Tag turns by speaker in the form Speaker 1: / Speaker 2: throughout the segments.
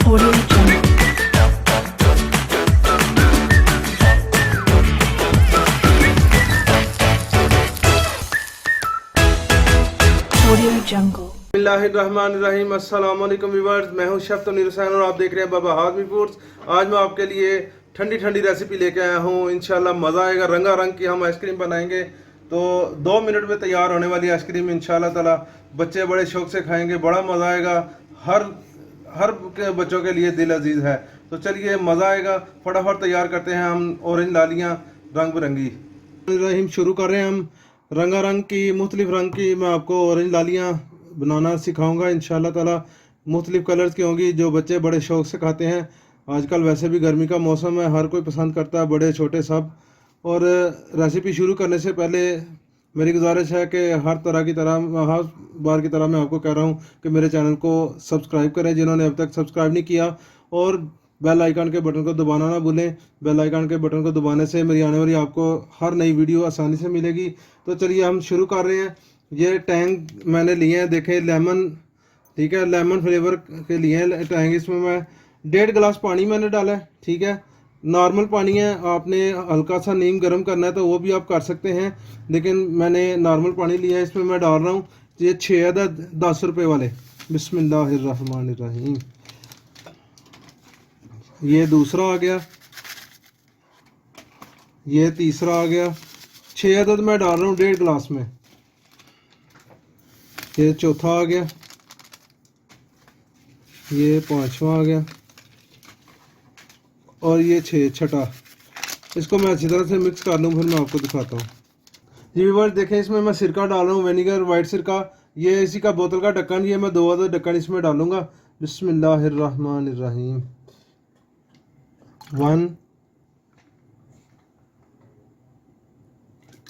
Speaker 1: Audio Jungle. Audio Jungle.
Speaker 2: बिस्मिल्लाहिर्रहमानिर्रहीम। अस्सलाम वालेकुम व्यूअर्स, मैं हूं शेफ तनीर हुसैन और आप देख रहे हैं बाबा हाज़मी फूड्स। आज मैं आपके लिए ठंडी ठंडी रेसिपी लेके आया हूं। इंशाल्लाह मज़ा आएगा। रंगारंग की हम आइसक्रीम बनाएंगे तो 2 मिनट में तैयार होने वाली आइसक्रीम इंशाल्लाह ताला बच्चे बड़े शौक से खाएंगे। बड़ा मज़ा आएगा। हर के बच्चों के लिए दिल अजीज़ है। तो चलिए मज़ा आएगा। फटाफट तैयार करते हैं हम ऑरेंज लालियाँ रंग बिरंगी। रहीम शुरू कर रहे हैं हम रंगारंग की मुख्तलिफ रंग की मैं आपको ऑरेंज लालियाँ बनाना सिखाऊंगा इंशाल्लाह ताला। मुख्तलिफ कलर्स की होंगी जो बच्चे बड़े शौक से खाते हैं। आजकल वैसे भी गर्मी का मौसम है, हर कोई पसंद करता है, बड़े छोटे सब। और रेसिपी शुरू करने से पहले मेरी गुजारिश है कि हर बार की तरह मैं आपको कह रहा हूँ कि मेरे चैनल को सब्सक्राइब करें जिन्होंने अब तक सब्सक्राइब नहीं किया, और बेल आइकन के बटन को दबाना ना भूलें। बेल आइकन के बटन को दबाने से मेरी आने वाली आपको हर नई वीडियो आसानी से मिलेगी। तो चलिए हम शुरू कर रहे हैं। ये टैंग मैंने लिए हैं, देखें लेमन, ठीक है, लेमन फ्लेवर के लिए हैं टैंग। इसमें मैं 1.5 गिलास पानी मैंने डाला है, ठीक है। नॉर्मल पानी है, आपने हल्का सा नीम गर्म करना है तो वो भी आप कर सकते हैं, लेकिन मैंने नॉर्मल पानी लिया है। इसमें मैं डाल रहा हूँ ये 6 अदद 10 रुपये वाले। बिस्मिल्लाहिर्रहमानिर्रहीम। ये दूसरा आ गया, ये तीसरा आ गया। 6 अदद मैं डाल रहा हूँ 1.5 गिलास में। ये चौथा आ गया, ये 5वां आ गया, और ये 6 छठा। इसको मैं अच्छी तरह से मिक्स कर लूँ, फिर मैं आपको दिखाता हूँ। जी व्यूअर्स देखें, इसमें मैं सिरका डाल रहा हूँ, विनेगर वाइट सिरका। ये इसी का बोतल का ढक्कन, ये मैं 2 अदद ढक्कन इसमें डालूंगा। बिस्मिल्लाहिर्रहमानिर्रहीम। 1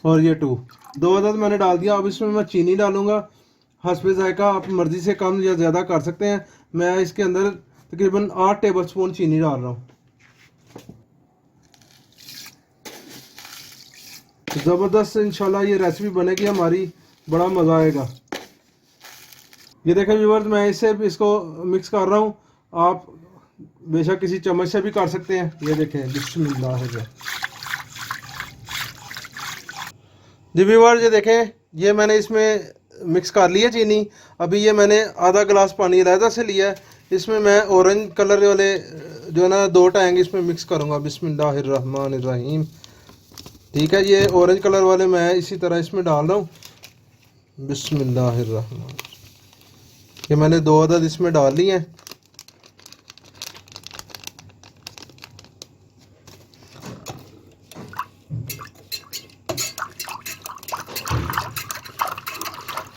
Speaker 2: और ये 2 अदद मैंने डाल दिया। अब इसमें मैं चीनी डालूंगा हस्बे जायका। आप मर्जी से कम या ज़्यादा कर सकते हैं। मैं इसके अंदर तकरीबन 8 टेबल स्पून चीनी डाल रहा हूँ। ज़बरदस्त इंशाल्लाह ये रेसिपी बनेगी हमारी, बड़ा मज़ा आएगा। ये देखें व्यूअर्स, मैं इसको मिक्स कर रहा हूँ। आप बेशक किसी चम्मच से भी कर सकते हैं। ये देखें, बिस्मिल्लाह। जी व्यूअर्स ये देखें, ये मैंने इसमें मिक्स कर लिया चीनी। अभी ये मैंने आधा गिलास पानी अलहदा से लिया है। इसमें मैं ऑरेंज कलर वाले जो है ना 2 टैंग इसमें मिक्स करूँगा। बिस्मिल्लाहिर्रहमानिर्रहीम। ठीक है, ये ऑरेंज कलर वाले मैं इसी तरह इसमें डाल रहा हूँ। बिस्मिल्लाहिर्रहमान। ये मैंने 2 अदद इसमें डाल लिए हैं।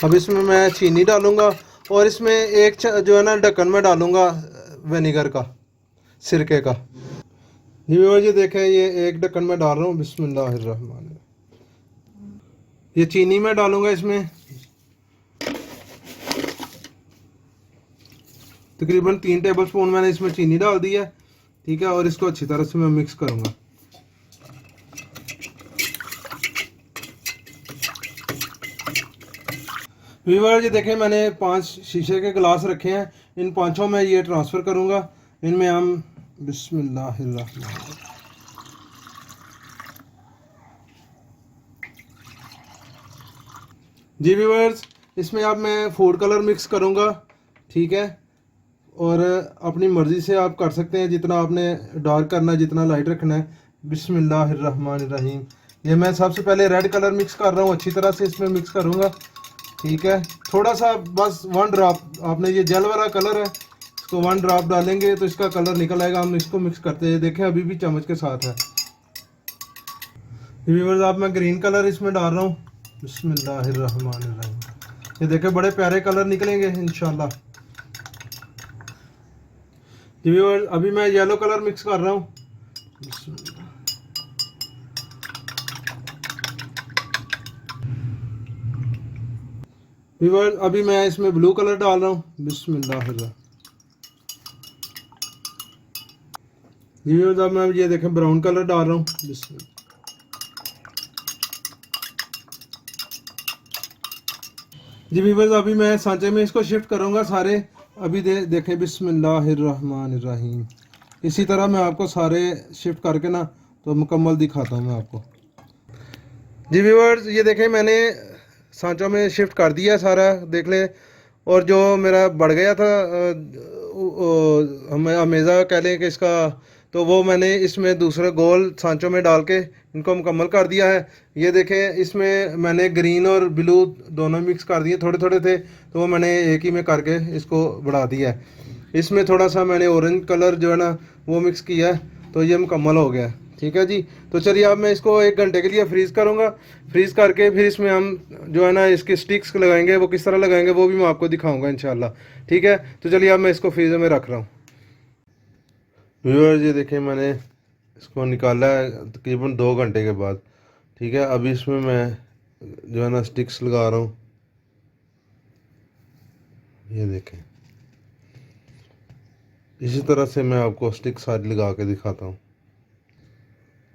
Speaker 2: अब इसमें मैं चीनी डालूंगा, और इसमें एक जो है ना ढक्कन में डालूंगा विनेगर का, सिरके का। ये देखें, ये एक ढक्कन में डाल रहा हूँ। बिस्मिल्लाहिर्रहमान। ये चीनी में डालूंगा इसमें तकरीबन 3 टेबल स्पून मैंने इसमें चीनी डाल दी है, ठीक है। और इसको अच्छी तरह से मैं मिक्स करूंगा। व्यूअर्स ये देखें, मैंने 5 शीशे के गिलास रखे हैं। इन 5 में ये ट्रांसफ़र करूंगा। इनमें हम बिस्मिल्लाहिर्रहमान। जी व्यूअर्स, इसमें अब मैं फूड कलर मिक्स करूंगा, ठीक है। और अपनी मर्ज़ी से आप कर सकते हैं, जितना आपने डार्क करना है, जितना लाइट रखना है। बिस्मिल्लाहिर्रहमानिर्रहीम। ये मैं सबसे पहले रेड कलर मिक्स कर रहा हूँ, अच्छी तरह से इसमें मिक्स करूँगा, ठीक है। थोड़ा सा बस 1 ड्रॉप, आपने ये जेल वाला कलर है, इसको 1 ड्रॉप डालेंगे तो इसका कलर निकल आएगा। हम इसको मिक्स करते हैं, देखें अभी भी चम्मच के साथ है। व्यूअर्स अब मैं ग्रीन कलर इसमें डाल रहा हूँ। बिस्मिल्लाहिर्रहमानिर्रहीम। ये देखें, बड़े प्यारे कलर निकलेंगे इंशाल्लाह। व्यूअर्स अभी मैं येलो कलर मिक्स कर रहा हूँ। व्यूअर्स अभी मैं इसमें ब्लू कलर डाल रहा हूँ। बिस्मिल्लाहिर्रहमानिर्रहीम। व्यूअर्स अब मैं ये देखें ब्राउन कलर डाल रहा हूँ। बिस्मिल्लाह। जी व्यूअर्स अभी मैं सांचे में इसको शिफ्ट करूँगा सारे, अभी देखें बिस्मिल्लाहिर्रहमानिर्रहीम। इसी तरह मैं आपको सारे शिफ्ट करके ना तो मुकम्मल दिखाता हूँ मैं आपको। जी व्यूअर्स, ये देखें मैंने सांचों में शिफ्ट कर दिया सारा, देख लें। और जो मेरा बढ़ गया था हमें अमेज़ा कह लें कि इसका, तो वो मैंने इसमें दूसरे गोल सांचों में डाल के इनको मुकम्मल कर दिया है। ये देखें इसमें मैंने ग्रीन और ब्लू दोनों मिक्स कर दिए, थोड़े थोड़े थे तो वो मैंने एक ही में करके इसको बढ़ा दिया है। इसमें थोड़ा सा मैंने ऑरेंज कलर जो है ना वो मिक्स किया है, तो ये मुकम्मल हो गया। ठीक है जी, तो चलिए अब मैं इसको 1 घंटे के लिए फ्रीज़ करूँगा। फ्रीज़ करके फिर इसमें हम जो है ना इसके स्टिक्स लगाएंगे, वो किस तरह लगाएंगे वो भी मैं आपको दिखाऊंगा इंशाल्लाह। ठीक है, तो चलिए अब मैं इसको फ्रीज़र में रख रहा हूँ। व्यूअर्स, ये देखें मैंने इसको निकाला है तकरीबन 2 घंटे के बाद। ठीक है, अभी इसमें मैं जो है ना स्टिक्स लगा रहा हूँ। ये देखें, इसी तरह से मैं आपको स्टिक सारी लगा के दिखाता हूँ।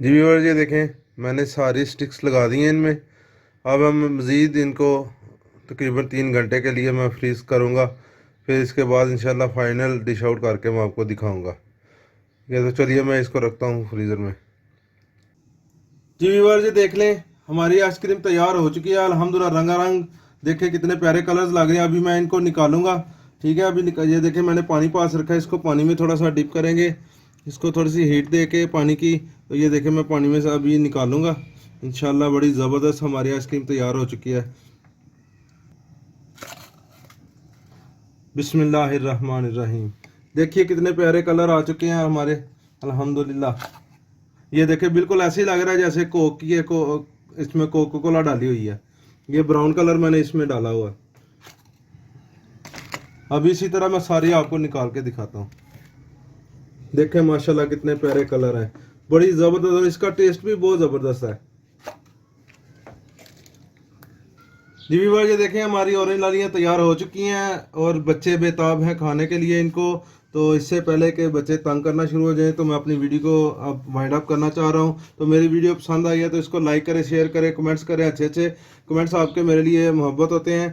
Speaker 2: जी व्यूअर्स, ये देखें मैंने सारी स्टिक्स लगा दी हैं इनमें। अब हम मज़ीद इनको तकरीबन 3 घंटे के लिए मैं फ्रीज़ करूँगा, फिर इसके बाद इंशाल्लाह फ़ाइनल डिश आउट करके मैं आपको दिखाऊँगा। ये तो चलिए मैं इसको रखता हूँ फ्रीज़र में। जी व्यूअर्स, ये देख लें हमारी आइसक्रीम तैयार हो चुकी है अल्हम्दुलिल्लाह। रंगारंग देखें कितने प्यारे कलर्स लग रहे हैं। अभी मैं इनको निकालूंगा। ठीक है, अभी ये देखें मैंने पानी पास रखा है, इसको पानी में थोड़ा सा डिप करेंगे, इसको थोड़ी सी हीट दे के पानी की। तो ये देखें मैं पानी में से अभी निकालूंगा। इंशाल्लाह बड़ी ज़बरदस्त हमारी आइसक्रीम तैयार हो चुकी है। बिस्मिल्लाहिर्रहमानिर्रहीम। देखिए कितने प्यारे कलर आ चुके हैं हमारे अल्हम्दुलिल्लाह। ये देखें बिल्कुल ऐसे ही लग रहा है जैसे कोक की इसमें कोको कोला डाली हुई है। ये ब्राउन कलर मैंने इसमें डाला हुआ है। अब इसी तरह मैं सारी आपको निकाल के दिखाता हूँ। देखें माशाल्लाह कितने प्यारे कलर हैं, बड़ी ज़बरदस्त, और इसका टेस्ट भी बहुत ज़बरदस्त है। जी व्यूअर्स, ये देखें हमारी ऑरेंज लालियाँ तैयार हो चुकी हैं और बच्चे बेताब हैं खाने के लिए इनको। तो इससे पहले कि बच्चे तंग करना शुरू हो जाएं तो मैं अपनी वीडियो को अब वाइंड अप करना चाह रहा हूं। तो मेरी वीडियो पसंद आई है तो इसको लाइक करें, शेयर करें, कमेंट्स करें। अच्छे अच्छे कमेंट्स आपके मेरे लिए मोहब्बत होते हैं।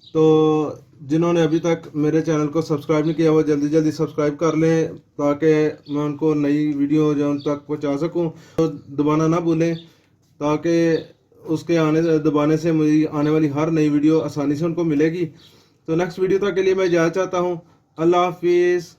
Speaker 2: तो जिन्होंने अभी तक मेरे चैनल को सब्सक्राइब नहीं किया वो जल्दी जल्दी सब्सक्राइब कर लें, ताकि मैं उनको नई वीडियो जो उन तक पहुँचा सकूँ। तो दबाना ना भूलें, ताकि उसके दबाने से मुझे आने वाली हर नई वीडियो आसानी से उनको मिलेगी। तो नेक्स्ट वीडियो तक के लिए मैं इजाज़त चाहता हूँ। अल्लाह हाफिज़।